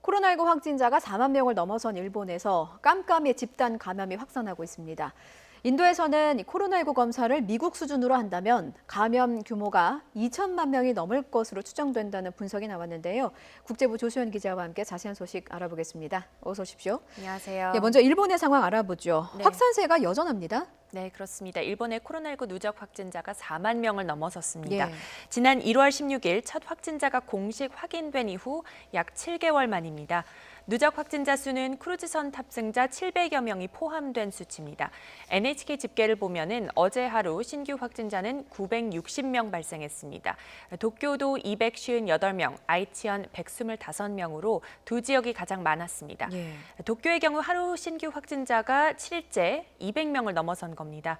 코로나19 확진자가 4만 명을 넘어선 일본에서 깜깜이 집단 감염이 확산하고 있습니다. 인도에서는 코로나19 검사를 미국 수준으로 한다면 감염 규모가 2천만 명이 넘을 것으로 추정된다는 분석이 나왔는데요. 국제부 조수연 기자와 함께 자세한 소식 알아보겠습니다. 어서 오십시오. 안녕하세요. 먼저 일본의 상황 알아보죠. 네. 확산세가 여전합니다. 네, 그렇습니다. 일본의 코로나19 누적 확진자가 4만 명을 넘어섰습니다. 예. 지난 1월 16일 첫 확진자가 공식 확인된 이후 약 7개월 만입니다. 누적 확진자 수는 크루즈선 탑승자 700여 명이 포함된 수치입니다. NHK 집계를 보면은 어제 하루 신규 확진자는 960명 발생했습니다. 도쿄도 258명, 아이치현 125명으로 두 지역이 가장 많았습니다. 예. 도쿄의 경우 하루 신규 확진자가 7일째 200명을 넘어선 겁니다.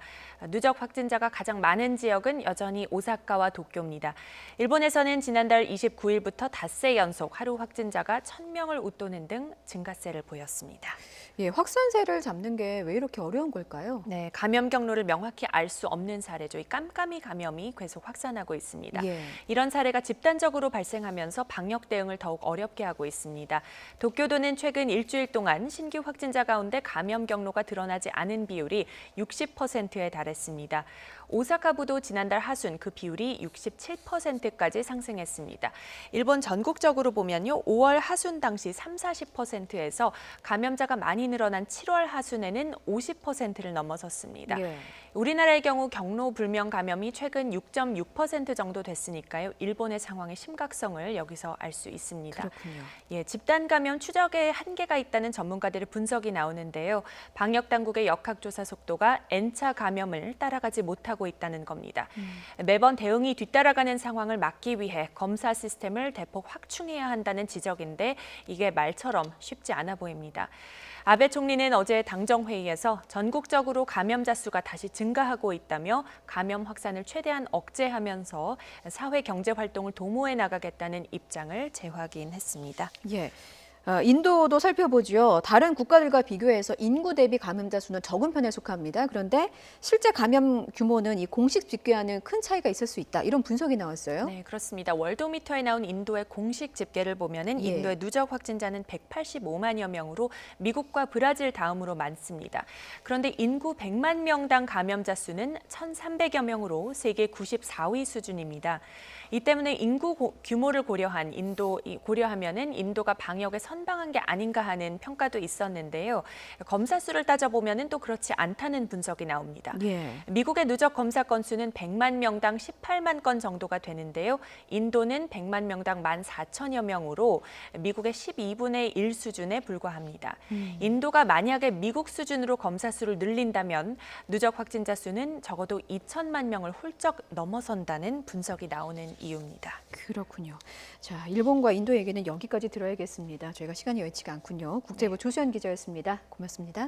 누적 확진자가 가장 많은 지역은 여전히 오사카와 도쿄입니다. 일본에서는 지난달 29일부터 닷새 연속 하루 확진자가 1000명을 웃도는 등 증가세를 보였습니다. 예, 확산세를 잡는 게 왜 이렇게 어려운 걸까요? 네, 감염 경로를 명확히 알 수 없는 사례죠. 이 깜깜이 감염이 계속 확산하고 있습니다. 예. 이런 사례가 집단적으로 발생하면서 방역 대응을 더욱 어렵게 하고 있습니다. 도쿄도는 최근 일주일 동안 신규 확진자 가운데 감염 경로가 드러나지 않은 비율이 60%에 달했습니다. 오사카부도 지난달 하순 그 비율이 67%까지 상승했습니다. 일본 전국적으로 보면요, 5월 하순 당시 30~40%에서 감염자가 많이 늘어난 7월 하순에는 50%를 넘어섰습니다. 예. 우리나라의 경우 경로 불명 감염이 최근 6.6% 정도 됐으니까요. 일본의 상황의 심각성을 여기서 알 수 있습니다. 그렇군요. 예, 집단 감염 추적에 한계가 있다는 전문가들의 분석이 나오는데요. 방역 당국의 역학조사 속도가 N차 감염을 따라가지 못하고 있다는 겁니다. 매번 대응이 뒤따라가는 상황을 막기 위해 검사 시스템을 대폭 확충해야 한다는 지적인데 이게 말처럼 쉽지 않아 보입니다. 아베 총리는 어제 당정회의에서 전국적으로 감염자 수가 다시 증가하고 있다며 감염 확산을 최대한 억제하면서 사회 경제 활동을 도모해 나가겠다는 입장을 재확인했습니다. 예. 인도도 살펴보죠. 다른 국가들과 비교해서 인구 대비 감염자 수는 적은 편에 속합니다. 그런데 실제 감염 규모는 이 공식 집계와는 큰 차이가 있을 수 있다. 이런 분석이 나왔어요. 네, 그렇습니다. 월도미터에 나온 인도의 공식 집계를 보면은 예. 인도의 누적 확진자는 185만여 명으로 미국과 브라질 다음으로 많습니다. 그런데 인구 100만 명당 감염자 수는 1,300여 명으로 세계 94위 수준입니다. 이 때문에 인구 규모를 고려하면은 인도가 방역에 선방한 게 아닌가 하는 평가도 있었는데요. 검사 수를 따져보면은 또 그렇지 않다는 분석이 나옵니다. 예. 미국의 누적 검사 건수는 100만 명당 18만 건 정도가 되는데요. 인도는 100만 명당 14,000여 명으로 미국의 12분의 1 수준에 불과합니다. 인도가 만약에 미국 수준으로 검사 수를 늘린다면 누적 확진자 수는 적어도 2천만 명을 훌쩍 넘어선다는 분석이 나오는 이유입니다. 그렇군요. 자, 일본과 인도 얘기는 여기까지 들어야겠습니다. 저희가 시간이 여의치가 않군요. 국제부 조수연 기자였습니다. 고맙습니다.